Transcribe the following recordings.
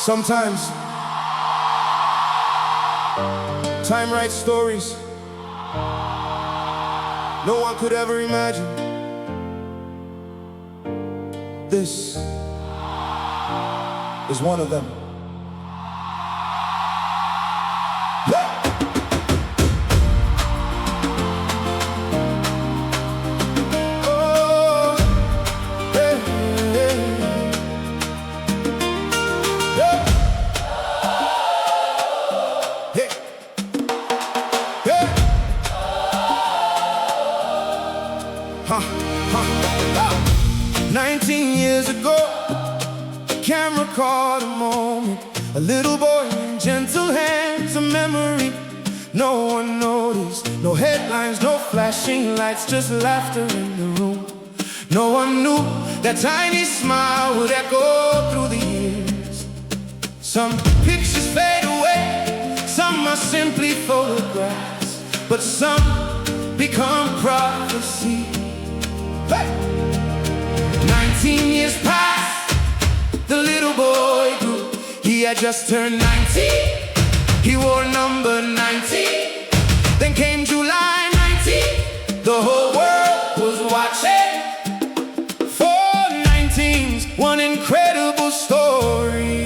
Sometimes time writes stories no one could ever imagine. This is one of them. Huh. 19 years ago, a camera caught a moment. A little boy in gentle hands, a memory no one noticed. No headlines, no flashing lights, just laughter in the room. No one knew that tiny smile would echo through the years. Some pictures fade away, some are simply photographs, but some become prophecy. 19 years passed, the little boy grew. He had just turned 19, he wore number 19. Then came July 19, the whole world was watching. 419's one incredible story.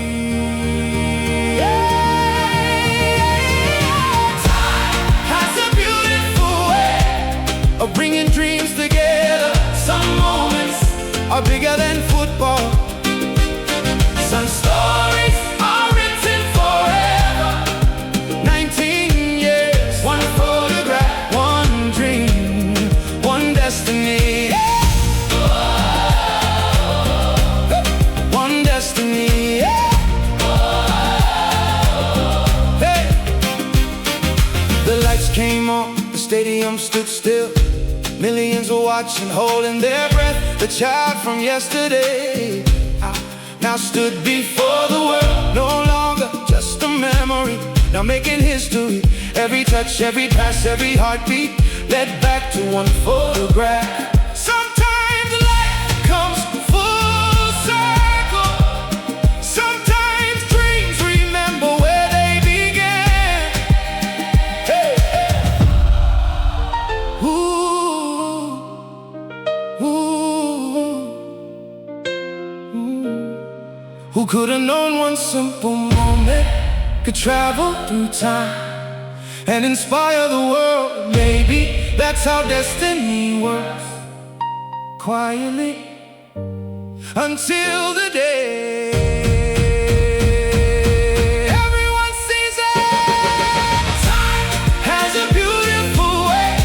Time has a beautiful way of bringing dreams together. Some moments are bigger than football. Some stories are written forever. 19 years, one photograph, one dream, one destiny. One destiny. Hey. The lights came on, the stadium stood still. Millions were watching, holding their breath. The child from yesterday now stood before the world. No longer just a memory, now making history. Every touch, every pass, every heartbeat led back to one photograph. Sometimes life comes full circle. Sometimes dreams remember where they began. Hey, hey. Who could have known one simple moment could travel through time and inspire the world? Maybe that's how destiny works, quietly, until the day everyone sees it. Time has a beautiful way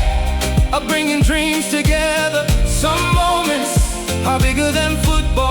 of bringing dreams together. Some moments are bigger than football.